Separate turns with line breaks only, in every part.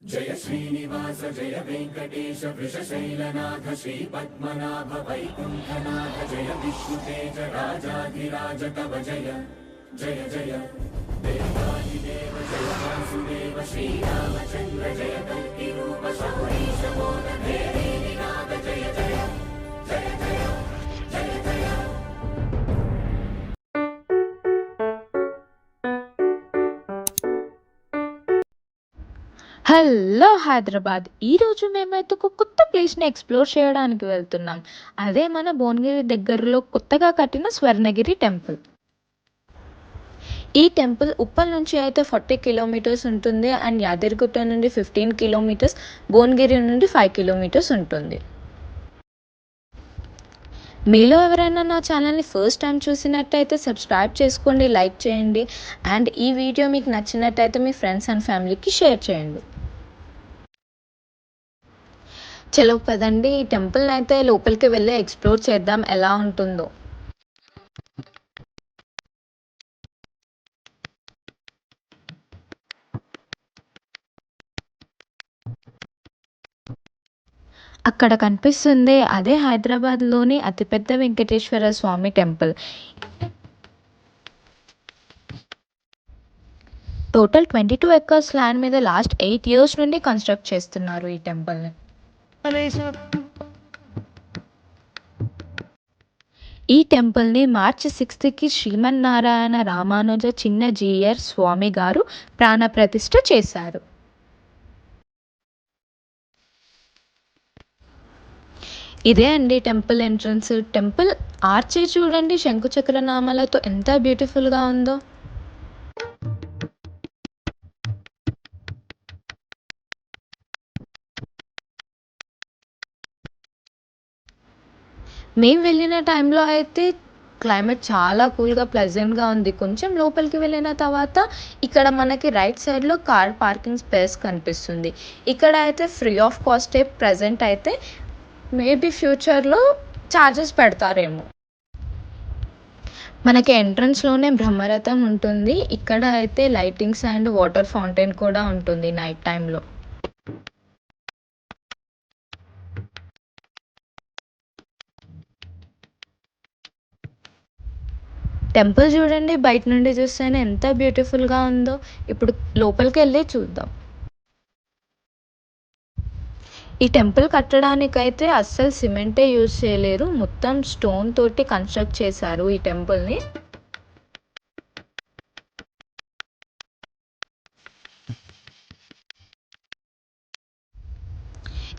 जय श्रीनिवास जय वेंकटेश वृषशैलनाथ श्री पद्मनाभ वैकुंठनाथ जय विष्णुतेज राजाधिराज तव जय जय जय देवादिदेव जय वासुदेव श्रीरामचंद्र जय कल्किरूप शौरीश मोदभेदी निनाद जय जय जय जय जय जय।
హలో హైదరాబాద్! ఈరోజు మేమైతే ఒక కొత్త ప్లేస్‌ని ఎక్స్‌ప్లోర్ చేయడానికి వెళ్తున్నాం. అదే మన భువనగిరి దగ్గరలో కొత్తగా కట్టిన స్వర్ణగిరి టెంపుల్. ఈ టెంపుల్ ఉప్పల్ నుంచి అయితే 40 కిలోమీటర్స్ ఉంటుంది. అండ్ యాదగిరిగుట్ట నుండి 15 కిలోమీటర్స్, భువనగిరి నుండి 5 కిలోమీటర్స్ ఉంటుంది. మీలో ఎవరైనా నా ఛానల్‌ని ఫస్ట్ టైం చూసినట్టయితే సబ్స్క్రైబ్ చేసుకోండి, లైక్ చేయండి. అండ్ ఈ వీడియో మీకు నచ్చినట్టయితే మీ ఫ్రెండ్స్ అండ్ ఫ్యామిలీకి షేర్ చేయండి. చలో పదండి, ఈ టెంపుల్ అయితే లోపలికి వెళ్ళి ఎక్స్ప్లోర్ చేద్దాం ఎలా ఉంటుందో. అక్కడ కనిపిస్తుంది అదే హైదరాబాద్లోని అతిపెద్ద వెంకటేశ్వర స్వామి టెంపుల్. టోటల్ 22 ఎకర్స్ ల్యాండ్ మీద లాస్ట్ 8 ఇయర్స్ నుండి కన్స్ట్రక్ట్ చేస్తున్నారు ఈ టెంపుల్ని. ఈ టెంపుల్ని మార్చి 6కి శ్రీమన్నారాయణ రామానుజ చిన్నజీయర్ స్వామి గారు ప్రాణప్రతిష్ఠ చేశారు. ఇదే అండి టెంపుల్ ఎంట్రన్స్. టెంపుల్ ఆర్చే చూడండి, శంకుచక్ర నామాలతో ఎంత బ్యూటిఫుల్గా ఉందో. మేము వెళ్ళిన టైంలో అయితే క్లైమేట్ చాలా కూల్గా ప్లెజెంట్గా ఉంది. కొంచెం లోపలికి వెళ్ళిన తర్వాత ఇక్కడ మనకి రైట్ సైడ్లో కార్ పార్కింగ్ స్పేస్ కనిపిస్తుంది. ఇక్కడ అయితే ఫ్రీ ఆఫ్ కాస్టే ప్రజెంట్ అయితే. మేబీ ఫ్యూచర్లో ఛార్జెస్ పెడతారేమో. మనకి ఎంట్రన్స్లోనే బ్రహ్మరథం ఉంటుంది. ఇక్కడ అయితే లైటింగ్స్ అండ్ వాటర్ ఫౌంటైన్ కూడా ఉంటుంది నైట్ టైంలో. టెంపుల్ చూడండి, బయట నుండి చూస్తేనే ఎంత బ్యూటిఫుల్గా ఉందో. ఇప్పుడు లోపలికి వెళ్ళి చూద్దాం. ఈ టెంపుల్ కట్టడానికైతే అస్సలు సిమెంటే యూజ్ చేయలేరు, మొత్తం స్టోన్ తోటి కన్స్ట్రక్ట్ చేశారు ఈ టెంపుల్ని.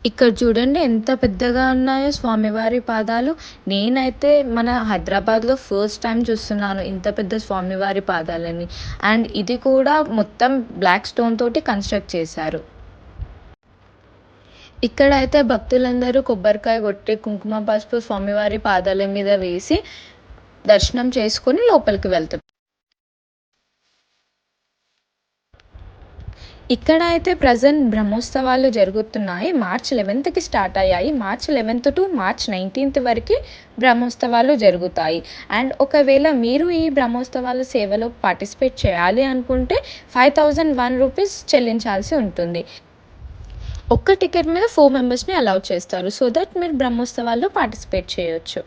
ఇక్కడ చూడండి ఎంత పెద్దగా ఉన్నాయో స్వామివారి పాదాలు. నేనైతే మన హైదరాబాద్లో ఫస్ట్ టైం చూస్తున్నాను ఇంత పెద్ద స్వామివారి పాదాలని. అండ్ ఇది కూడా మొత్తం బ్లాక్ స్టోన్ తోటి కన్స్ట్రక్ట్ చేశారు. ఇక్కడ అయితే భక్తులందరూ కొబ్బరికాయ కొట్టి కుంకుమ పసుపు స్వామివారి పాదాల మీద వేసి దర్శనం చేసుకొని లోపలికి వెళ్తారు. ఇక్కడ అయితే ప్రజెంట్ బ్రహ్మోత్సవాలు జరుగుతున్నాయి. మార్చ్ 11కి స్టార్ట్ అయ్యాయి. మార్చ్ 11 టు మార్చ్ 19 వరకు బ్రహ్మోత్సవాలు జరుగుతాయి. అండ్ ఒకవేళ మీరు ఈ బ్రహ్మోత్సవాల సేవలో పార్టిసిపేట్ చేయాలి అనుకుంటే 5001 రూపీస్ చెల్లించాల్సి ఉంటుంది. ఒక్క టికెట్ మీద 4 మెంబర్స్ని అలౌ చేస్తారు. సో దట్ మీరు బ్రహ్మోత్సవాల్లో పార్టిసిపేట్ చేయొచ్చు.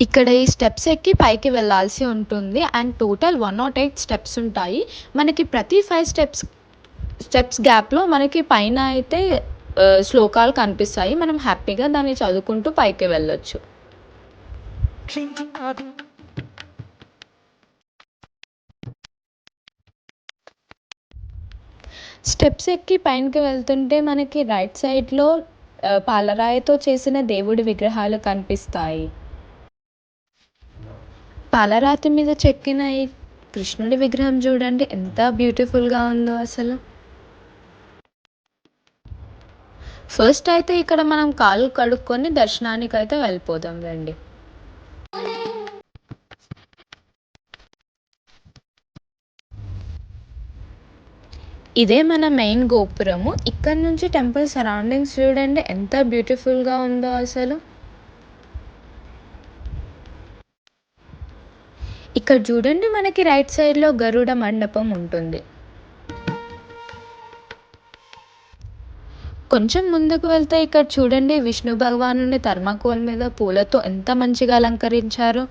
ఇక్కడ ఈ స్టెప్స్ ఎక్కి పైకి వెళ్ళాల్సి ఉంటుంది. అండ్ టోటల్ 108 స్టెప్స్ ఉంటాయి. మనకి ప్రతి 5 స్టెప్స్ గ్యాప్లో మనకి పైన అయితే శ్లోకాలు కనిపిస్తాయి. మనం హ్యాపీగా దాన్ని చదువుకుంటూ పైకి వెళ్ళొచ్చు. స్టెప్స్ ఎక్కి పైనకి వెళ్తుంటే మనకి రైట్ సైడ్లో పాలరాయితో చేసిన దేవుడి విగ్రహాలు కనిపిస్తాయి. పాలరాతి మీద చెక్కిన ఈ కృష్ణుడి విగ్రహం చూడండి ఎంత బ్యూటిఫుల్గా ఉందో అసలు. ఫస్ట్ అయితే ఇక్కడ మనం కాళ్ళు కడుక్కొని దర్శనానికి అయితే వెళ్ళిపోదాం రండి. ఇదే మన మెయిన్ గోపురము. ఇక్కడ నుంచి టెంపుల్ సరౌండింగ్స్ చూడండి ఎంత బ్యూటిఫుల్గా ఉందో అసలు. ఇక్కడ ఇక్కడ చూడండి మనకి రైట్ సైడ్‌లో గరుడ మండపం ఉంటుంది. కొంచెం ముందుకు వెళ్తే ఇక్కడ చూడండి విష్ణు భగవానుడిని థర్మాకోల్ మీద పూలతో ఎంత మంచిగా అలంకరించారో.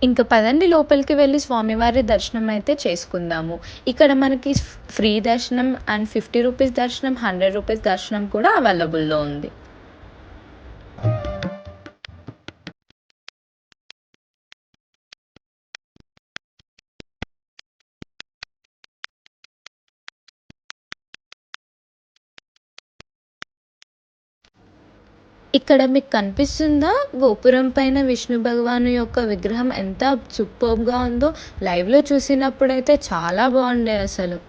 ఇంక పదండి లోపలికి వెళ్ళి స్వామివారి దర్శనం అయితే చేసుకుందాము. ఇక్కడ మనకి ఫ్రీ దర్శనం అండ్ 50 రూపీస్ దర్శనం, 100 రూపీస్ దర్శనం కూడా అవైలబుల్‌లో ఉంది. ఇక్కడ మీకు కనిపిస్తుందా? గోపురం పైన విష్ణు భగవాను యొక్క విగ్రహం ఎంత సూపర్బ్‌గా ఉందో. లైవ్‌లో చూసినప్పుడైతే చాలా బాగుండే అసలు.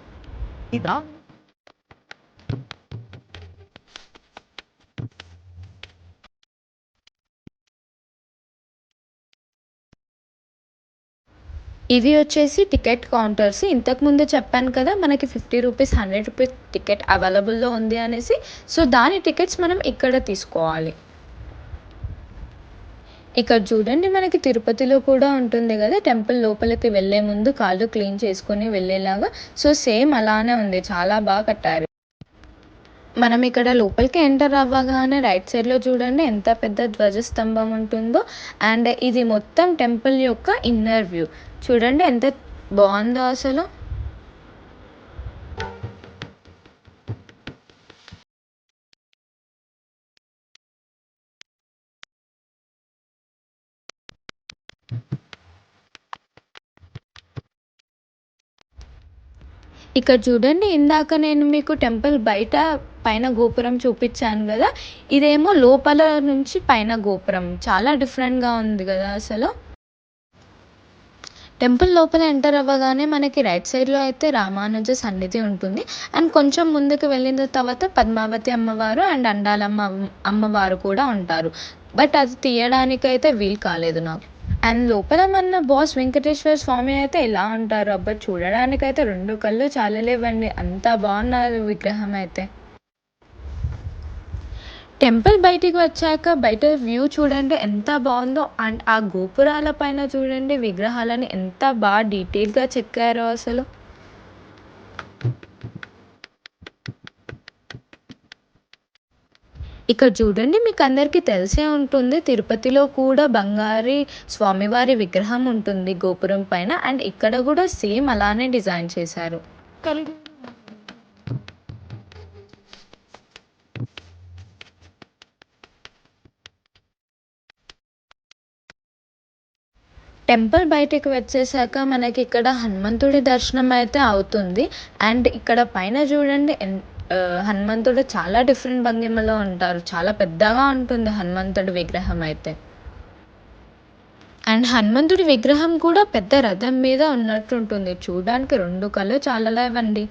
ఇవి వచ్చేసి టికెట్ కౌంటర్స్. ఇంతకుముందు చెప్పాను కదా! మనకి 50 రూపీస్, 100 రూపీస్ టికెట్ అవైలబుల్‌లో ఉంది అనేసి. సో, దాని టికెట్స్ మనం ఇక్కడ తీసుకోవాలి. ఇక్కడ చూడండి మనకి తిరుపతిలో కూడా ఉంటుంది గదా! టెంపుల్ లోపలికి వెళ్ళే ముందు కాళ్ళు క్లీన్ చేసుకొని వెళ్ళేలాగా. సో, సేమ్ అలానే ఉంది. చాలా బాగా కట్టారు. మనం ఇక్కడ లోపలికి ఎంటర్ అవ్వగానే రైట్ సైడ్‌లో చూడండి ఎంత పెద్ద ధ్వజస్తంభం ఉంటుందో. అండ్ ఇది మొత్తం టెంపుల్ యొక్క ఇన్నర్ వ్యూ. చూడండి ఎంత బావుందో అసలు. ఇక్కడ చూడండి ఇందాక నేను మీకు టెంపుల్ బయట పైన గోపురం చూపించాను గదా! ఇదేమో లోపల నుంచి పైన గోపురం. చాలా డిఫరెంట్‌గా ఉంది గదా అసలు. టెంపుల్ లోపల ఎంటర్ అవ్వగానే మనకి రైట్ సైడ్‌లో అయితే రామానుజ సన్నిధి ఉంటుంది. అండ్ కొంచెం ముందుకు వెళ్ళిన తర్వాత పద్మావతి అమ్మవారు అండ్ అండాలమ్మ అమ్మవారు కూడా ఉంటారు. బట్ అది తీయడానికైతే వీలు కాలేదు నాకు. అండ్ లోపల మన బాస్ వెంకటేశ్వర స్వామి అయితే ఇలా ఉంటారు. అబ్బా! చూడడానికైతే 2 కళ్ళు చాలలేవండి. అంత బాగున్నారు విగ్రహం అయితే. టెంపుల్ బయటికి వచ్చాక బయట వ్యూ చూడండి ఎంత బాగుందో. అండ్ ఆ గోపురాల పైన చూడండి విగ్రహాలని ఎంత బాగా డీటెయిల్‌గా చెక్కారో అసలు. ఇక్కడ చూడండి మీకు అందరికీ తెలిసే ఉంటుంది తిరుపతిలో కూడా బంగారి స్వామివారి విగ్రహం ఉంటుంది గోపురం పైన. అండ్ ఇక్కడ కూడా సేమ్ అలానే డిజైన్ చేశారు. టెంపుల్ బయటికి వచ్చేసాక మనకి ఇక్కడ హనుమంతుడి దర్శనం అయితే అవుతుంది. అండ్ ఇక్కడ పైన చూడండి హనుమంతుడు చాలా డిఫరెంట్ భంగిమలో ఉంటారు. చాలా పెద్దగా ఉంటుంది హనుమంతుడి విగ్రహం అయితే. అండ్ హనుమంతుడి విగ్రహం కూడా పెద్ద రథం మీద ఉన్నట్టుంటుంది. చూడడానికి 2 కళ్ళు చాలలేవండి.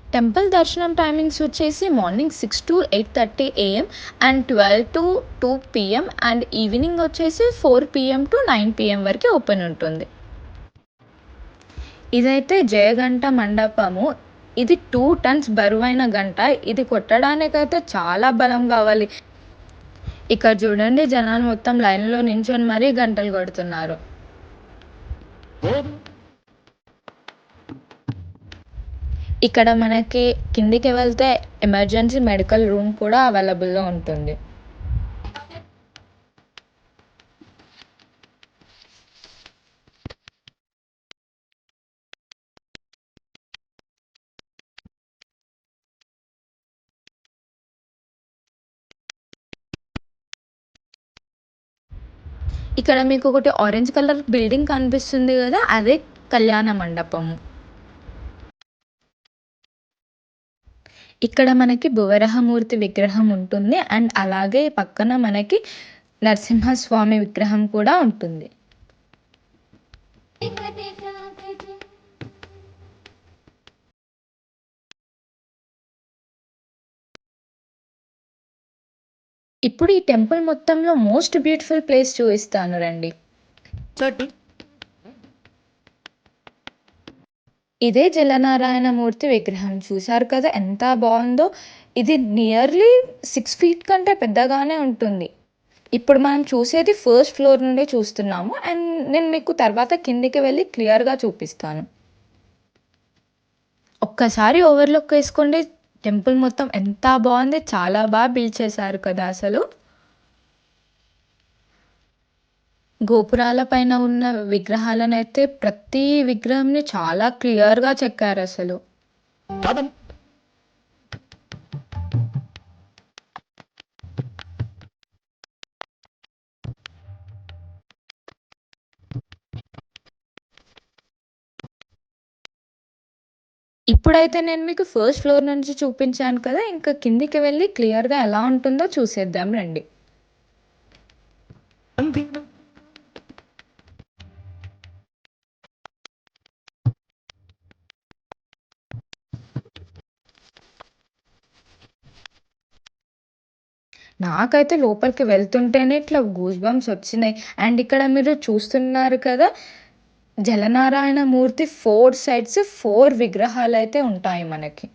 టెంపుల్ దర్శనం టైమింగ్స్ వచ్చేసి morning 6 to 8:30 AM and 12 to 2 PM and evening వచ్చేసి 4 PM to 9 PM వరకు ఓపెన్ ఉంటుంది. ఇదైతే జయగంట మండపము. ఇది 2 టన్స్ బరువైన గంట. ఇది కొట్టడానికైతే చాలా బలం కావాలి. ఇక్కడ చూడండి జనాలు మొత్తం లైన్‌లో నించొని మరీ గంటలు కొడుతున్నారు. ఇక్కడ మనకి కిందికి వెళ్తే ఎమర్జెన్సీ మెడికల్ రూమ్ కూడా అవైలబుల్‌లో ఉంటుంది. ఇక్కడ మీకు ఒకటి ఆరెంజ్ కలర్ బిల్డింగ్ కనిపిస్తుంది గదా! అదే కళ్యాణ మండపము. ఇక్కడ మనకి భువరహమూర్తి విగ్రహం ఉంటుంది. అండ్ అలాగే పక్కన మనకి నరసింహస్వామి విగ్రహం కూడా ఉంటుంది. ఇప్పుడు ఈ టెంపుల్ మొత్తంలో మోస్ట్ బ్యూటిఫుల్ ప్లేస్ చూపిస్తాను రండి. ఇదే జలనారాయణమూర్తి విగ్రహం. చూసారు కదా ఎంత బావుందో! ఇది నియర్లీ 6 ఫీట్ కంటే పెద్దగానే ఉంటుంది. ఇప్పుడు మనం చూసేది ఫస్ట్ ఫ్లోర్ నుండి చూస్తున్నాము. అండ్ నేను మీకు తర్వాత కిందికి వెళ్ళి క్లియర్‌గా చూపిస్తాను. ఒక్కసారి ఓవర్‌లుక్ వేసుకోండి. టెంపుల్ మొత్తం ఎంత బావుంది. చాలా బిల్డ్ చేశారు కదా అసలు. గోపురాల పైన ఉన్న విగ్రహాలనైతే ప్రతి విగ్రహంని చాలా క్లియర్‌గా చెక్కారసలు. ఇప్పుడైతే నేను మీకు ఫస్ట్ ఫ్లోర్ నుంచి చూపించాను కదా! ఇంకా కిందికి వెళ్ళి క్లియర్‌గా ఎలా ఉంటుందో చూసేద్దాం రండి. నాకైతే లోపలికి వెళ్తుంటేనే ఇట్లా గూస్ బంప్స్ వచ్చినాయి. అండ్ ఇక్కడ మీరు చూస్తున్నారు కదా! జలనారాయణ మూర్తి 4 సైడ్స్ 4 విగ్రహాలైతే ఉంటాయి మనకి.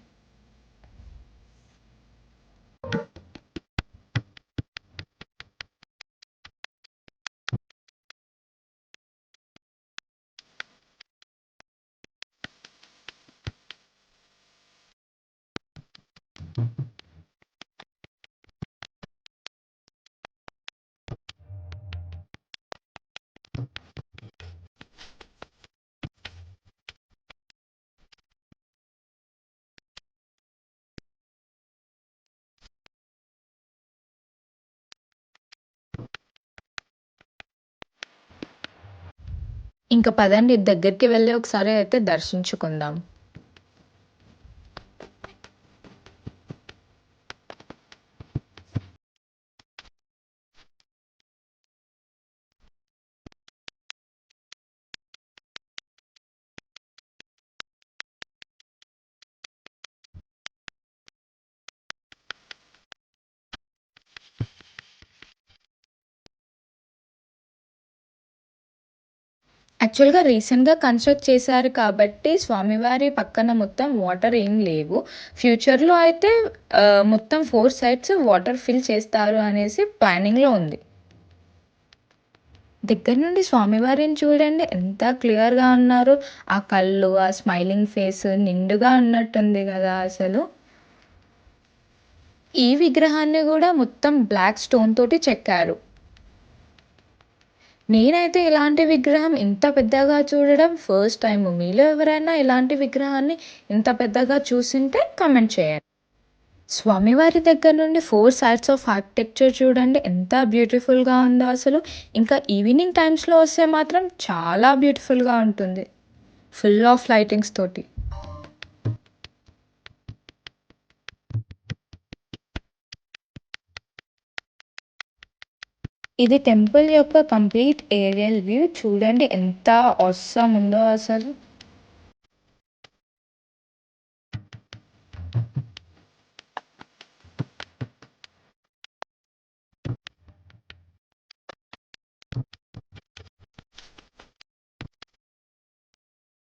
ఇంక పదండి దగ్గరికి వెళ్లి ఒకసారి అయితే దర్శించుకుందాం. యాక్చువల్‌గా రీసెంట్‌గా కన్‌స్ట్రక్ట్ చేశారు కాబట్టి స్వామివారి పక్కన మొత్తం వాటర్ ఏం లేవు. ఫ్యూచర్‌లో అయితే మొత్తం 4 సైడ్స్ వాటర్ ఫిల్ చేస్తారు అనేసి ప్లానింగ్‌లో ఉంది. దగ్గర నుండి స్వామివారిని చూడండి ఎంత క్లియర్‌గా ఉన్నారో. ఆ కళ్ళు, ఆ స్మైలింగ్ ఫేస్ నిండుగా ఉన్నట్టుంది గదా అసలు. ఈ విగ్రహాన్ని గూడా మొత్తం బ్లాక్ స్టోన్ తోటి చెక్కారు. నేనైతే ఇలాంటి విగ్రహం ఇంత పెద్దగా చూడడం ఫస్ట్ టైము. మీలో ఎవరైనా ఇలాంటి విగ్రహాన్ని ఇంత పెద్దగా చూసుంటే కామెంట్ చేయండి. స్వామివారి దగ్గర నుండి 4 సైడ్స్ ఆఫ్ ఆర్కిటెక్చర్ చూడండి ఎంత బ్యూటిఫుల్‌గా ఉందో అసలు. ఇంకా ఈవినింగ్ టైమ్స్‌లో వస్తే మాత్రం చాలా బ్యూటిఫుల్‌గా ఉంటుంది. ఫుల్ ఆఫ్ లైటింగ్స్ తోటి. ఇది టెంపుల్ యొక్క కంప్లీట్ ఏరియల్ వ్యూ. చూడండి ఎంత ఆసమ్ ఉందో అసలు.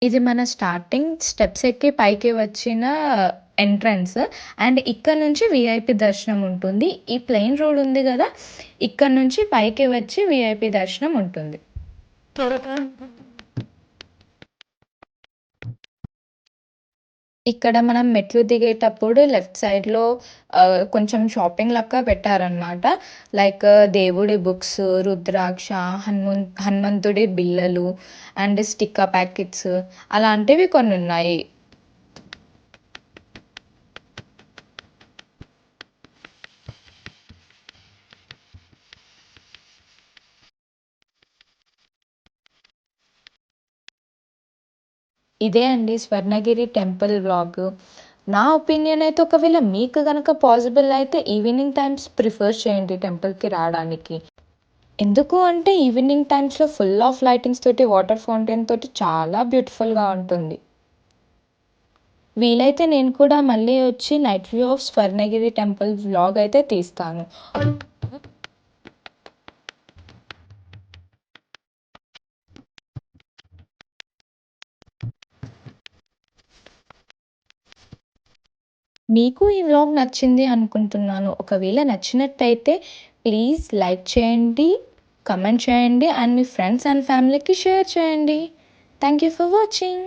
ఇది మన స్టార్టింగ్ స్టెప్స్ ఎక్కి పైకి వచ్చిన ఎంట్రన్స్. అండ్ ఇక్కడ నుంచి వీఐపీ దర్శనం ఉంటుంది. ఈ ప్లెయిన్ రోడ్ ఉంది గదా! ఇక్కడ నుంచి పైకి వచ్చి వీఐపీ దర్శనం ఉంటుంది. ఇక్కడ మనం మెట్లు దిగేటప్పుడు లెఫ్ట్ సైడ్‌లో కొంచెం షాపింగ్ లెక్క పెట్టారనమాట. లైక్ దేవుడి బుక్స్, రుద్రాక్ష, హనుమంతుడి బిళ్ళలు అండ్ స్టిక్కర్ ప్యాకెట్స్ అలాంటివి కొన్నున్నాయి. ఇదే అండి స్వర్ణగిరి టెంపుల్ వ్లాగ్. నా ఒపీనియన్ అయితే ఒకవేళ మీకు గనక పాసిబుల్ అయితే ఈవినింగ్ టైమ్స్ ప్రిఫర్ చేయండి టెంపుల్‌కి రాడానికి. ఎందుకు అంటే ఈవినింగ్ టైమ్స్‌లో ఫుల్ ఆఫ్ లైటింగ్స్ తోటి, వాటర్ ఫౌంటైన్ తోటి చాలా బ్యూటిఫుల్‌గా ఉంటుంది. వీలైతే నేను కూడా మళ్ళీ వచ్చి night view of Swarnagiri temple vlog అయితే తీస్తాను. మీకు ఈ వ్లాగ్ నచ్చింది అనుకుంటున్నాను. ఒకవేళ నచ్చినట్టయితే ప్లీజ్ లైక్ చేయండి, కమెంట్ చేయండి అండ్ మీ ఫ్రెండ్స్ అండ్ ఫ్యామిలీకి షేర్ చేయండి. Thank you for watching.